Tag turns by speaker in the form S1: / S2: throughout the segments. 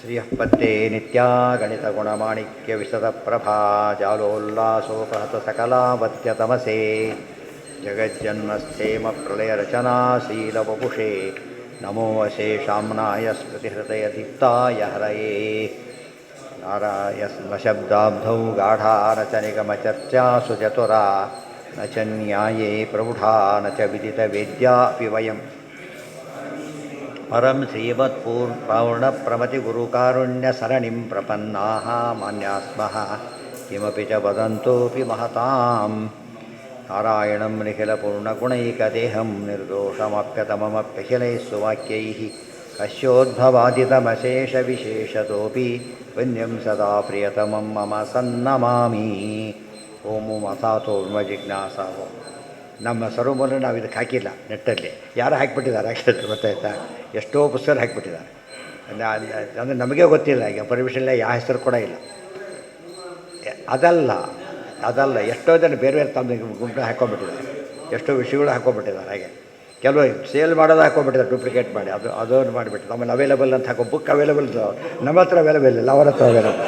S1: ಶ್ರೀಯಃಪತ್ತೇ ನಿತ್ಯಾ ಗಣಿತಗುಣಮಾಣಿಕ್ಯವಿಶದಪ್ರಭಾ ಜಾಲೋಲ್ಲಾಸೋಪಹತ ಸಕಲಾವತ್ಯತಮಸೇ ಜಗಜ್ಜನ್ಮಸ್ಥೇಮ ಪ್ರಳಯರಚನಾಶೀಲವಪುಷೇ ನಮೋ ಅಶೇಷಾಮ್ನಾಯ ಸ್ಮೃತಿಹೃದಯದೀಪ್ತಾಯ ಹರಯೇ ನಾರಾಯ ನ ಶಬ್ದಾಬ್ಧೌ ಗಾಢಾ ನ ಚ ನಿಗಮಚರ್ಚಾಸು ಚತುರಾ ನ ಚ ನ್ಯಾಯೇ ಪ್ರೌಢಾ ನ ಚ ವಿದಿತವೇದ್ಯಾಪಿ ವಯಂ ಪರಂ ಶ್ರೀಮತ್ಪೂರ್ಣಪ್ರಮತಿಗುರುಕಾರುಣ್ಯಸರಣಿಂ ಪ್ರಪನ್ನಾಃ ಮಾನ್ಯಾಸ್ಮಃ ಕಿಮಪಿ ಚ ವದಂತೋಪಿ ಮಹತಾಂ ನಾರಾಯಣಂ ನಿಖಿಲಪೂರ್ಣಗುಣೈಕದೇಹಂ ನಿರ್ದೋಷಮಪ್ಯತಮಮಪ್ಯಖಿಲೈಃ ಸುವಾಕ್ಯೈಃ ಕಸ್ಯೋದ್ಭವಾದಿತಮಶೇಷವಿಶೇಷತೋಪಿ ವನ್ಯಂ ಸದಾ ಪ್ರಿಯತಮಂ ಮಮ ಸನ್ನಮಾಮಿ ಓಂ ಅಥಾತೋ ಜಿಜ್ಞಾಸಾವೋ. ನಮ್ಮ ಸರ್ವಮೂಲ ನಾವು ಇದಕ್ಕೆ ಹಾಕಿಲ್ಲ, ನೆಟ್ಟಲ್ಲಿ ಯಾರು ಹಾಕಿಬಿಟ್ಟಿದ್ದಾರೆ, ಹಾಕಿದ್ರೆ ಗೊತ್ತಾಯ್ತಾ? ಎಷ್ಟೋ ಪುಸ್ತಕ ಹಾಕಿಬಿಟ್ಟಿದ್ದಾರೆ. ಅಂದರೆ ನಮಗೆ ಗೊತ್ತಿಲ್ಲ, ಈಗ ಪರ್ಮಿಷನ್ ಯಾವ ಹೆಸರು ಕೂಡ ಇಲ್ಲ. ಅದಲ್ಲ ಎಷ್ಟೋ ಜನ ಬೇರೆ ಬೇರೆ ತಮ್ಮ ಗುಂಪು ಹಾಕ್ಕೊಂಡ್ಬಿಟ್ಟಿದ್ದಾರೆ, ಎಷ್ಟೋ ವಿಷಯಗಳು ಹಾಕ್ಕೊಂಡ್ಬಿಟ್ಟಿದ್ದಾರೆ. ಹಾಗೆ ಕೆಲವು ಸೇಲ್ ಮಾಡೋದು ಹಾಕ್ಕೊಂಡ್ಬಿಟ್ಟಿದ್ದಾರೆ, ಡೂಪ್ಲಿಕೇಟ್ ಮಾಡಿ ಅದನ್ನು ಮಾಡಿಬಿಟ್ಟು ಆಮೇಲೆ ಅವೈಲೇಬಲ್ ಅಂತ ಹಾಕೋ ಬುಕ್ ಅವೈಲೇಬಲ್ ನಮ್ಮ ಹತ್ರ ಅವೈಲೇಬಲ್ ಇಲ್ಲ, ಅವರ ಹತ್ರ ಅವೈಲೇಬಲ್.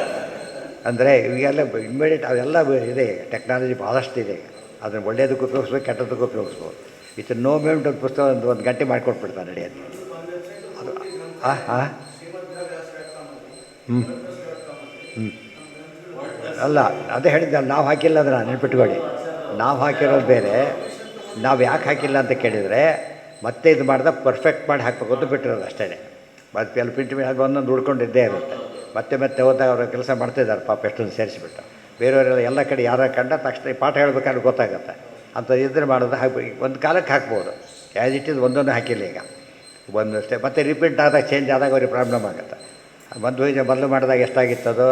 S1: ಅಂದರೆ ಇವೆಲ್ಲ ಇಮ್ಮಿಡಿಯೇಟ್ ಅವೆಲ್ಲ ಇದೆ, ಟೆಕ್ನಾಲಜಿ ಭಾಳಷ್ಟು ಇದೆ. ಅದನ್ನು ಒಳ್ಳೆಯದಕ್ಕೂ ಉಪಯೋಗಿಸ್ಬೇಕು, ಕೆಟ್ಟದಕ್ಕೂ ಉಪಯೋಗಿಸ್ಬೋದು. ವಿತ್ ನೋ ಮೆಂಟ್ ಒಂದು ಪುಸ್ತಕ ಒಂದು ಗಂಟೆ ಮಾಡಿಕೊಟ್ಬಿಡ್ತಾರೆ ನಡೆಯೋದು ಅದು. ಅಲ್ಲ, ಅದೇ ಹೇಳಿದ್ದೆ, ನಾವು ಹಾಕಿಲ್ಲ ಅಂದ್ರೆ ನೆನ್ಪಿಟ್ಕೊಳ್ಳಿ. ನಾವು ಹಾಕಿರೋದು ಬೇರೆ, ನಾವು ಯಾಕೆ ಹಾಕಿಲ್ಲ ಅಂತ ಕೇಳಿದರೆ ಮತ್ತೆ ಇದು ಮಾಡಿದಾಗ ಪರ್ಫೆಕ್ಟ್ ಮಾಡಿ ಹಾಕ್ಬೇಕು ಅಂತ ಬಿಟ್ಟಿರೋದು ಅಷ್ಟೇ. ಮತ್ತೆ ಅಲ್ಲಿ ಪ್ರಿಂಟ್ ಅದು ಒಂದೊಂದು ಉಳ್ಕೊಂಡಿದ್ದೇ ಇರುತ್ತೆ. ಮತ್ತೆ ಹೋದಾಗ ಅವರು ಕೆಲಸ ಮಾಡ್ತಿದ್ದಾರೆ ಪಾಪ, ಎಷ್ಟೊಂದು ಸೇರಿಸಿಬಿಟ್ಟು. ಬೇರೆಯವರೆಲ್ಲ ಎಲ್ಲ ಕಡೆ ಯಾರು ಕಂಡ ತಕ್ಷಣ ಪಾಠ ಹೇಳ್ಬೇಕಾದ್ರೆ ಗೊತ್ತಾಗುತ್ತೆ ಅಂತ ಇದ್ರೆ ಮಾಡೋದು. ಒಂದು ಕಾಲಕ್ಕೆ ಹಾಕ್ಬೋದು, ಆ್ಯಸ್ ಇಟ್ ಈಸ್ ಒಂದೊಂದು ಹಾಕಿಲ್ಲ. ಈಗ ಒಂದು ಅಷ್ಟೇ, ಮತ್ತೆ ರಿಪೀಟ್ ಆದಾಗ ಚೇಂಜ್ ಆದಾಗ ಅವ್ರಿಗೆ ಪ್ರಾಬ್ಲಮ್ ಆಗುತ್ತೆ. ಮೊದಲು ಮಾಡಿದಾಗ ಎಷ್ಟಾಗಿತ್ತದು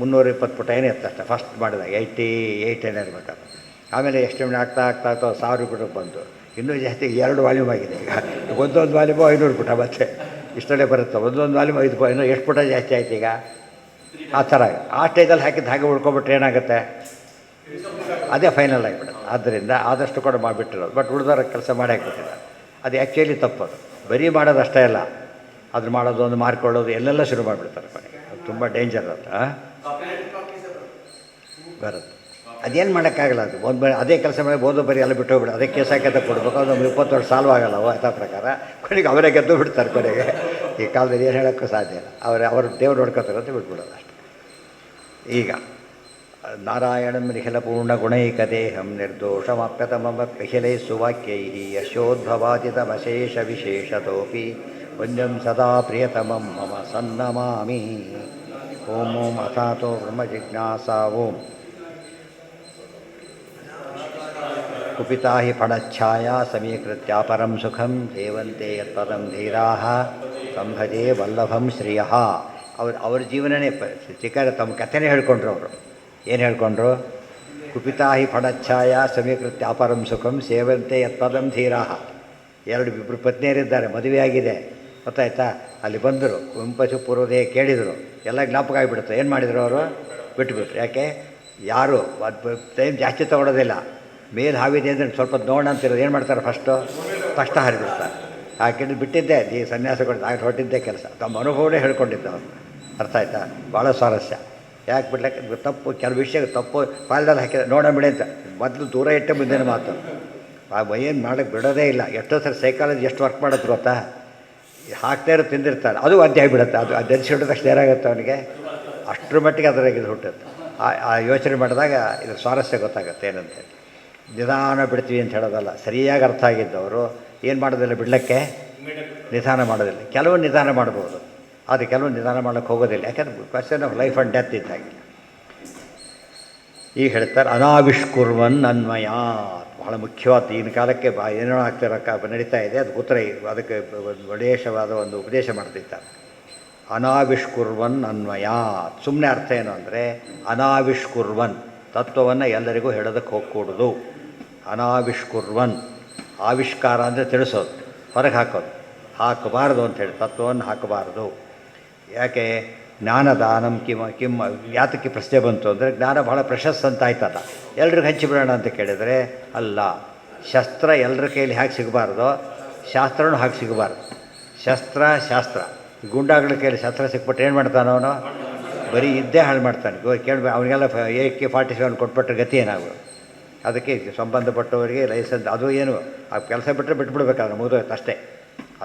S1: 320 ಪುಟ ಏನೇ ಇತ್ತು ಅಷ್ಟೇ. ಫಸ್ಟ್ ಮಾಡಿದಾಗ 88 ಏನೇ ಇರಬೇಕದು. ಆಮೇಲೆ ಎಸ್ಟಿಮೇಟ್ ಆಗ್ತಾ 1000 ಪುಟಕ್ಕೆ ಬಂತು. ಇನ್ನೂ ಜಾಸ್ತಿ 2 ವಾಲ್ಯೂಮ್ ಆಗಿದೆ ಈಗ. ಒಂದೊಂದು ವಾಲ್ಯೂಮು 500 ಪುಟ, ಮತ್ತೆ ಇಷ್ಟಲ್ಲೇ ಬರುತ್ತೆ. ಒಂದೊಂದು ವಾಲ್ಯೂಮ್ 5 ಇನ್ನೂ ಎಷ್ಟು ಪುಟ ಜಾಸ್ತಿ ಆಯ್ತು ಈಗ. ಆ ಥರ ಆ ಸ್ಟೇಜಲ್ಲಿ ಹಾಕಿದ್ದು ಹಾಗೆ ಉಳ್ಕೊಬಿಟ್ರೆ ಏನಾಗುತ್ತೆ, ಅದೇ ಫೈನಲ್ ಆಗಿಬಿಡುತ್ತೆ. ಆದ್ದರಿಂದ ಆದಷ್ಟು ಕೂಡ ಮಾಡಿಬಿಟ್ಟಿರೋದು. ಬಟ್ ಉಳಿದೋರ ಕೆಲಸ ಮಾಡಿ ಹಾಕ್ಬಿಟ್ಟಿದ್ದಾರೆ. ಅದು ಆ್ಯಕ್ಚುಲಿ ತಪ್ಪದು. ಬರೀ ಮಾಡೋದು ಅಷ್ಟೇ ಅಲ್ಲ, ಅದ್ರ ಮಾಡೋದು ಒಂದು ಮಾರ್ಕೊಳ್ಳೋದು ಎಲ್ಲೆಲ್ಲ ಶುರು ಮಾಡಿಬಿಡ್ತಾರೆ ಕೊನೆಗೆ. ಅದು ತುಂಬ ಡೇಂಜರ್ ಅದು ಬರುತ್ತೆ. ಅದೇನು ಮಾಡೋಕ್ಕಾಗಲ್ಲ. ಅದು ಅದೇ ಕೆಲಸ ಮಾಡಿ ಓದೋ ಬರೀ ಎಲ್ಲ ಬಿಟ್ಟು ಹೋಗ್ಬಿಡು, ಅದೇ ಕೇಸ್ ಹಾಕಿ ಕೊಡಬೇಕು. ಅದು 20 ವರ್ಷ ಸಾಲ್ವ್ ಆಗಲ್ಲ ಯಥಾ ಪ್ರಕಾರ. ಕೊನೆಗೆ ಅವರೇ ಗೆದ್ದು ಬಿಡ್ತಾರೆ ಕೊನೆಗೆ. ಈ ಕಾಲದಲ್ಲಿ ಏನು ಹೇಳೋಕ್ಕೂ ಸಾಧ್ಯ ಇಲ್ಲ. ಅವರು ದೇವ್ರು ನೋಡ್ಕೋತಾರೆ ಅಂತ ಬಿಟ್ಬಿಡೋದು ಅಷ್ಟೆ. ಈಗ ನಾರಾಯಣಂ ನಿಖಿಲಪೂರ್ಣಗುಣೈಕದೇಹಂ ನಿರ್ದೋಷಮಪ್ಯತಮಮಪ್ಯಖಿಲೈಃ ಸುವಾಕ್ಯೈಃ ಯಶೋದ್ಭವಾದಿತಮಶೇಷವಿಶೇಷತೋಪಿ ವನ್ಯಂ ಸದಾ ಪ್ರಿಯತಮಂ ಮಮ ಸನ್ನಮಾಮಿ. ಓಂ ಅಥಾತೋ ಬ್ರಹ್ಮಜಿಜ್ಞಾಸಾ ಓಂ. ಕುಪಿತಾ ಹಿ ಫಣಚ್ಛಾಯಾ ಸಮೀಕೃತ್ಯ ಪರಂ ಸುಖಂ ಸೇವಂತೆ ಯತ್ಪದಂ ಧೀರಾಃ ಸಂಭಜೆ ವಲ್ಲಭಂ ಶ್ರಿಯಃ. ಅವ್ರ ಜೀವನನೇ ಚಿಕ್ಕ ತಮ್ಮ ಕಥೆನೇ ಹೇಳ್ಕೊಂಡ್ರು. ಅವರು ಏನು ಹೇಳ್ಕೊಂಡ್ರು? ಕುಪಿತಾ ಹಿ ಫಣಚ್ಛಾಯಾ ಸಮೀಕೃತ್ಯ ಅಪರಂ ಸುಖಂ ಸೇವಂತೆ ಯತ್ಪದಂ ಧೀರಾಃ. ಇಬ್ಬರು ಪತ್ನಿಯರಿದ್ದಾರೆ, ಮದುವೆಯಾಗಿದೆ, ಗೊತ್ತಾಯ್ತಾ? ಅಲ್ಲಿ ಬಂದರು, ವೆಂಪಸು ಪೂರ್ವದೇ ಕೇಳಿದರು, ಎಲ್ಲ ಜ್ಞಾಪಕ ಆಗಿಬಿಡುತ್ತೆ. ಏನು ಮಾಡಿದರು ಅವರು? ಬಿಟ್ಟುಬಿಟ್ರು. ಯಾಕೆ? ಯಾರು ಟೈಮ್ ಜಾಸ್ತಿ ತೊಗೊಳೋದಿಲ್ಲ. ಮೇಲೆ ಹಾವಿದೆ ಅಂದರೆ ಸ್ವಲ್ಪ ನೋಡೋಣ ಅಂತಿರೋದು ಏನು ಮಾಡ್ತಾರೆ? ಫಸ್ಟ್ ಹರಿಬಿಡ್ತಾರೆ. ಆ ಕೆಟ್ಟು ಬಿಟ್ಟಿದ್ದೆ ಈ ಸನ್ಯಾಸಗಳು ಹೊರಟಿದ್ದೇ ಕೆಲಸ. ತಮ್ಮ ಅನುಭವನೇ ಹೇಳ್ಕೊಂಡಿದ್ದವರು. ಅರ್ಥ ಆಯ್ತಾ? ಭಾಳ ಸ್ವಾರಸ್ಯ. ಯಾಕೆ ಬಿಡ್ಲಿಕ್ಕೆ ತಪ್ಪು, ಕೆಲವು ವಿಷಯ ತಪ್ಪು ಪಾಲದಲ್ಲಿ ಹಾಕಿದ್ರೆ ನೋಡೋಣ ಬಿಡಿ ಅಂತ ಮೊದಲು ದೂರ ಇಟ್ಟೆ ಮುಂದಿನ ಮಾತು. ಏನು ಮಾಡೋಕ್ಕೆ ಬಿಡೋದೇ ಇಲ್ಲ. ಎಷ್ಟೋ ಸರಿ ಸೈಕಾಲಜಿ ಎಷ್ಟು ವರ್ಕ್ ಮಾಡೋದು ಗೊತ್ತಾ? ಹಾಕ್ತಾ ಇರೋ ತಿಂದಿರ್ತಾರೆ, ಅದು ಅಧ್ಯಾಯ ಬಿಡುತ್ತೆ. ಅದು ಧರಿಸಿಬಿಟ್ಟ ತಕ್ಷಣ ಏನಾಗುತ್ತೆ ಅವನಿಗೆ, ಅಷ್ಟರ ಮಟ್ಟಿಗೆ ಅದರಾಗ ಇದು ಹುಟ್ಟುತ್ತೆ. ಆ ಯೋಚನೆ ಮಾಡಿದಾಗ ಇದು ಸ್ವಾರಸ್ಯ ಗೊತ್ತಾಗುತ್ತೆ ಏನಂತೇಳಿ. ನಿಧಾನ ಬಿಡ್ತೀವಿ ಅಂತ ಹೇಳೋದಲ್ಲ. ಸರಿಯಾಗಿ ಅರ್ಥ ಆಗಿದ್ದವರು ಏನು ಮಾಡೋದಿಲ್ಲ, ಬಿಡಲಿಕ್ಕೆ ನಿಧಾನ ಮಾಡೋದಿಲ್ಲ. ಕೆಲವು ನಿಧಾನ ಮಾಡ್ಬೋದು, ಆದರೆ ಕೆಲವು ನಿಧಾನ ಮಾಡೋಕ್ಕೆ ಹೋಗೋದಿಲ್ಲ. ಯಾಕಂದ್ರೆ question of life and death ಇದ್ದಾಗಿಲ್ಲ. ಈಗ ಹೇಳ್ತಾರೆ ಅನಾವಿಷ್ಕುರ್ವನ್ ಅನ್ವಯಾತ್. ಬಹಳ ಮುಖ್ಯವಾದ ಈಗಿನ ಕಾಲಕ್ಕೆ ಏನೇನೋ ನಡೀತಾ ಇದೆ. ಅದು ಉತ್ತರ ಅದಕ್ಕೆ ವಿಶೇಷವಾದ ಒಂದು ಉಪದೇಶ ಮಾಡ್ತಿದ್ದಾರೆ. ಅನಾವಿಷ್ಕುರ್ವನ್ ಅನ್ವಯಾತ್. ಸುಮ್ಮನೆ ಅರ್ಥ ಏನು ಅಂದರೆ ಅನಾವಿಷ್ಕುರ್ವನ್, ತತ್ವವನ್ನು ಎಲ್ಲರಿಗೂ ಹೇಳೋದಕ್ಕೆ ಹೋಗ್ಕೂಡದು. ಅನಾವಿಷ್ಕುರ್ವನ್, ಆವಿಷ್ಕಾರ ಅಂದರೆ ತಿಳಿಸೋದು, ಹೊರಗೆ ಹಾಕೋದು, ಹಾಕಬಾರ್ದು ಅಂಥೇಳಿ ತತ್ವವನ್ನು ಹಾಕಬಾರ್ದು. ಯಾಕೆ? ಜ್ಞಾನದಾನಂ ಕಿಮ್ಮ ಯಾತಕ್ಕೆ ಪ್ರಶ್ನೆ ಬಂತು ಅಂದರೆ ಜ್ಞಾನ ಭಾಳ ಪ್ರಶಸ್ತ ಅಂತ ಆಯ್ತಲ್ಲ, ಎಲ್ರಿಗೂ ಹಂಚಿಬಿಡೋಣ ಅಂತ ಕೇಳಿದರೆ ಅಲ್ಲ. ಶಸ್ತ್ರ ಎಲ್ಲರ ಕೈಯಲ್ಲಿ ಹಾಕಿ ಸಿಗಬಾರ್ದು, ಶಾಸ್ತ್ರನೂ ಹಾಕಿ ಸಿಗಬಾರ್ದು. ಶಾಸ್ತ್ರ ಗುಂಡಾಗಳ ಕೈಲಿ ಶಸ್ತ್ರ ಸಿಕ್ಬಿಟ್ಟು ಏನು ಮಾಡ್ತಾನೆ ಅವನು? ಬರೀ ಇದ್ದೇ ಹಾಳು ಮಾಡ್ತಾನೆ. ಕೇಳಿ ಅವನಿಗೆಲ್ಲ AK-47 ಕೊಟ್ಬಿಟ್ರೆ ಗತಿ ಏನಾಗೋದು? ಅದಕ್ಕೆ ಸಂಬಂಧಪಟ್ಟವರಿಗೆ ಲೈಸೆನ್ಸ್ ಅದು ಏನು ಆ ಕೆಲಸ ಬಿಟ್ಟರೆ ಬಿಟ್ಬಿಡ್ಬೇಕಾದ್ರೆ ಮುಗಿದೋಯ್ತು ಅಷ್ಟೇ.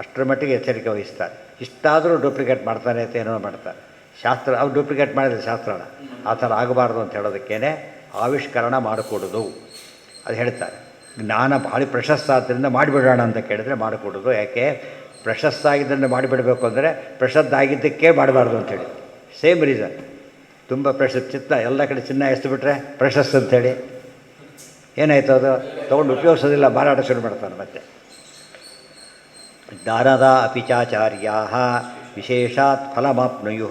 S1: ಅಷ್ಟರ ಮಟ್ಟಿಗೆ ಎಚ್ಚರಿಕೆ ವಹಿಸ್ತಾರೆ. ಇಷ್ಟಾದರೂ ಡೂಪ್ಲಿಕೇಟ್ ಮಾಡ್ತಾನೆ ಅಂತ ಏನೋ ಮಾಡ್ತಾರೆ. ಶಾಸ್ತ್ರ ಅವ್ರು ಡೂಪ್ಲಿಕೇಟ್ ಮಾಡಿದ್ರೆ ಶಾಸ್ತ್ರನ ಆ ಥರ ಆಗಬಾರ್ದು ಅಂತ ಹೇಳೋದಕ್ಕೇ ಆವಿಷ್ಕರಣ ಮಾಡಿಕೊಡೋದು ಅದು ಹೇಳ್ತಾರೆ. ಜ್ಞಾನ ಭಾಳ ಪ್ರಶಸ್ತ ಆದ್ದರಿಂದ ಮಾಡಿಬಿಡೋಣ ಅಂತ ಕೇಳಿದ್ರೆ ಮಾಡಿಕೊಡೋದು. ಯಾಕೆ ಪ್ರಶಸ್ತ ಆಗಿದ್ದನ್ನು ಮಾಡಿಬಿಡಬೇಕು ಅಂದರೆ ಪ್ರಶಸ್ತ ಆಗಿದ್ದಕ್ಕೆ ಮಾಡಬಾರ್ದು ಅಂಥೇಳಿ ಸೇಮ್ ರೀಸನ್. ತುಂಬ ಚಿತ್ತ ಎಲ್ಲ ಕಡೆ ಚಿನ್ನ ಎಸ್ದುಬಿಟ್ರೆ ಪ್ರಶಸ್ತ ಅಂಥೇಳಿ ಏನಾಯ್ತು? ಅದು ತೊಗೊಂಡು ಉಪಯೋಗಿಸೋದಿಲ್ಲ, ಮಾರಾಟ ಶುರು ಮಾಡ್ತಾನೆ ಮತ್ತೆ. ದಾನದ ಅಪಿಚಾಚಾರ್ಯಾ ವಿಶೇಷಾತ್ ಫಲಮಾಪ್ನುಯು.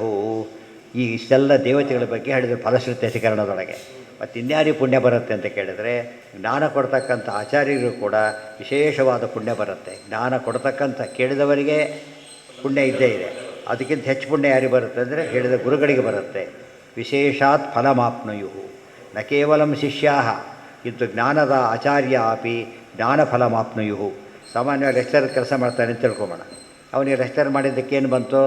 S1: ಈ ಇಷ್ಟೆಲ್ಲ ದೇವತೆಗಳ ಬಗ್ಗೆ ಹೇಳಿದ್ರು ಫಲಶ್ರುತಿ ಅಧಿಕರಣದೊಳಗೆ. ಮತ್ತು ಇನ್ಯಾರಿಗೆ ಪುಣ್ಯ ಬರುತ್ತೆ ಅಂತ ಕೇಳಿದರೆ ಜ್ಞಾನ ಕೊಡ್ತಕ್ಕಂಥ ಆಚಾರ್ಯರು ಕೂಡ ವಿಶೇಷವಾದ ಪುಣ್ಯ ಬರುತ್ತೆ. ಜ್ಞಾನ ಕೊಡ್ತಕ್ಕಂಥ ಕೇಳಿದವರಿಗೆ ಪುಣ್ಯ ಇದ್ದೇ ಇದೆ. ಅದಕ್ಕಿಂತ ಹೆಚ್ಚು ಪುಣ್ಯ ಯಾರಿಗೆ ಬರುತ್ತೆ ಅಂದರೆ ಹೇಳಿದ ಗುರುಗಳಿಗೆ ಬರುತ್ತೆ. ವಿಶೇಷಾತ್ ಫಲಮಾಪ್ನುಯು ನ ಕೇವಲ ಶಿಷ್ಯಾ ಇದು ಜ್ಞಾನದ ಆಚಾರ್ಯ ಅಪಿ ಜ್ಞಾನಫಲಮಾಪ್ನುಯು. ಸಾಮಾನ್ಯವಾಗಿ ಲೆಕ್ಚರ್ ಕೆಲಸ ಮಾಡ್ತಾನೆ ಅಂತ ತಿಳ್ಕೊಬೋಣ. ಅವನಿಗೆ ಲೆಕ್ಚರ್ ಮಾಡಿದ್ದಕ್ಕೇನು ಬಂತು?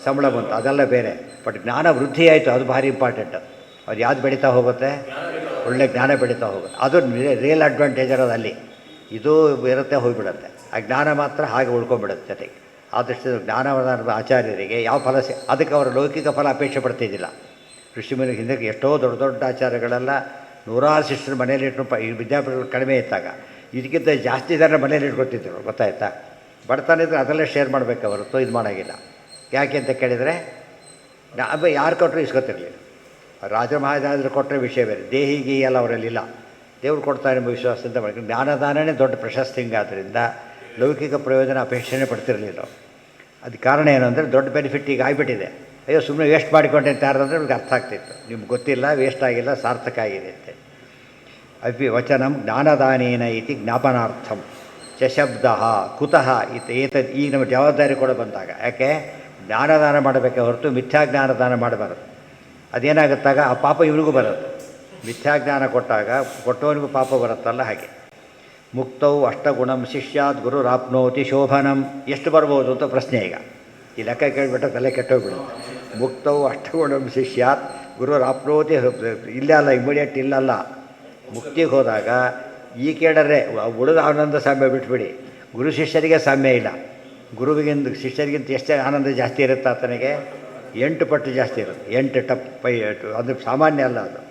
S1: ಸಂಬಳ ಬಂತು, ಅದೆಲ್ಲ ಬೇರೆ. ಬಟ್ ಜ್ಞಾನ ವೃದ್ಧಿ ಆಯಿತು, ಅದು ಭಾರಿ ಇಂಪಾರ್ಟೆಂಟ್. ಅದು ಯಾವ್ದು ಬೆಳೀತಾ ಹೋಗುತ್ತೆ? ಒಳ್ಳೆ ಜ್ಞಾನ ಬೆಳೀತಾ ಹೋಗುತ್ತೆ. ಅದು ರಿಯಲ್ ಅಡ್ವಾಂಟೇಜ್ ಇರೋದು ಅಲ್ಲಿ. ಇದು ಇರುತ್ತೆ, ಹೋಗಿಬಿಡುತ್ತೆ. ಆ ಜ್ಞಾನ ಮಾತ್ರ ಹಾಗೆ ಉಳ್ಕೊಂಡ್ಬಿಡುತ್ತೆ ಜೊತೆಗೆ. ಆದಷ್ಟು ಜ್ಞಾನವಾದ ಆಚಾರ್ಯರಿಗೆ ಯಾವ ಫಲ ಅದಕ್ಕೆ ಅವರು ಲೌಕಿಕ ಫಲ ಅಪೇಕ್ಷೆ ಪಡ್ತಿದ್ದಿಲ್ಲ. ಋಷಿಮುನಿ ಹಿಂದಕ್ಕೆ ಎಷ್ಟೋ ದೊಡ್ಡ ದೊಡ್ಡ ಆಚಾರ್ಯಗಳೆಲ್ಲ ನೂರಾರು ಶಿಷ್ಯರು ಮನೇಲಿ ಇಟ್ಟು ಈ ವಿದ್ಯಾಪೀಠಗಳು ಕಡಿಮೆ ಇದ್ದಾಗ ಇದಕ್ಕಿಂತ ಜಾಸ್ತಿ ಜನ ಮನೇಲಿ ಇಟ್ಕೊತಿದ್ರು. ಗೊತ್ತಾಯ್ತಾ? ಬಡತನಿದ್ರೆ ಅದರಲ್ಲೇ ಶೇರ್ ಮಾಡಬೇಕು ಹೊರತು ಇದು ಮಾಡೋಂಗಿಲ್ಲ. ಯಾಕೆ ಅಂತ ಕೇಳಿದರೆ ಯಾರು ಕೊಟ್ಟರು ಇಸ್ಕೊತಿರಲಿಲ್ಲ. ರಾಜ ಮಹಾರಾಜರು ಕೊಟ್ಟರೆ ವಿಷಯ ಬೇರೆ, ದೇಹಿಗೆ ಎಲ್ಲ ಅವರಲ್ಲಿಲ್ಲ. ದೇವ್ರು ಕೊಡ್ತಾರೆ ಎಂಬ ವಿಶ್ವಾಸದಿಂದ ಮಾಡಿ ಜ್ಞಾನದಾನನೇ ದೊಡ್ಡ ಪ್ರಶಸ್ತಿ. ಹಿಂಗಾದ್ದರಿಂದ ಲೌಕಿಕ ಪ್ರಯೋಜನ ಅಪೇಕ್ಷೆನೇ ಪಡ್ತಿರಲಿಲ್ಲ. ಅದಕ್ಕೆ ಕಾರಣ ಏನು ಅಂದರೆ ದೊಡ್ಡ ಬೆನಿಫಿಟ್ ಈಗ ಆಗಿಬಿಟ್ಟಿದೆ. ಅಯ್ಯೋ ಸುಮ್ಮನೆ ವೇಸ್ಟ್ ಮಾಡಿಕೊಂಡೆ ಅಂತ ಯಾರಂದರೆ ನಿಮ್ಗೆ ಅರ್ಥ ಆಗ್ತಿತ್ತು. ನಿಮ್ಗೆ ಗೊತ್ತಿಲ್ಲ, ವೇಸ್ಟ್ ಆಗಿಲ್ಲ, ಸಾರ್ಥಕ ಆಗಿದೆ ಅಂತ. ಅಪಿ ವಚನಂ ಜ್ಞಾನದಾನೇನ ಇತಿ ಜ್ಞಾಪನಾರ್ಥಂ ಚಶಬ್ದ ಕುತಃ ಏತದ್. ಈಗ ನಮ್ಮ ಜವಾಬ್ದಾರಿ ಕೂಡ ಬಂದಾಗ ಯಾಕೆ ಜ್ಞಾನದಾನ ಮಾಡಬೇಕೆ ಹೊರತು ಮಿಥ್ಯಾಜ್ಞಾನದಾನ ಮಾಡಬಾರದು. ಅದೇನಾಗುತ್ತಾಗ ಆ ಪಾಪ ಇವನಿಗೂ ಬರುತ್ತೆ. ಮಿಥ್ಯಾಜ್ಞಾನ ಕೊಟ್ಟಾಗ ಕೊಟ್ಟವನಿಗೂ ಪಾಪ ಬರುತ್ತಲ್ಲ ಹಾಗೆ. ಮುಕ್ತೌ ಅಷ್ಟಗುಣಂ ಶಿಷ್ಯಾತ್ ಗುರುರಾಪ್ನೋತಿ ಶೋಭನಂ. ಎಷ್ಟು ಬರ್ಬೋದು ಅಂತ ಪ್ರಶ್ನೆ. ಈಗ ಈ ಲೆಕ್ಕ ಕೇಳಿಬಿಟ್ರೆ ತಲೆ ಕೆಟ್ಟೋಗ್ಬಿಡುತ್ತೆ. ಮುಕ್ತೌ ಅಷ್ಟಗುಣಂ ಶಿಷ್ಯಾತ್ ಗುರುರಾಪ್ನೋತಿ. ಇಲ್ಲ ಅಲ್ಲ, ಇಮಿಡಿಯೇಟ್ ಇಲ್ಲಲ್ಲ. ಮುಕ್ತಿಗೆ ಹೋದಾಗ ಈ ಕೇಳರೆ ಉಳಿದ ಆನಂದ ಸಾಮ್ಯ ಬಿಟ್ಬಿಡಿ. ಗುರು ಶಿಷ್ಯರಿಗೆ ಸಾಮ್ಯ ಇಲ್ಲ. ಗುರುವಿಗಿಂತ ಶಿಷ್ಯರಿಗಿಂತ ಎಷ್ಟೇ ಆನಂದ ಜಾಸ್ತಿ ಇರುತ್ತೆ ಆತನಿಗೆ? 8 ಪಟ್ಟು ಜಾಸ್ತಿ ಇರುತ್ತೆ. 8 ಟಪ್ಪೈ ಅದು ಸಾಮಾನ್ಯ ಅಲ್ಲ. ಅದು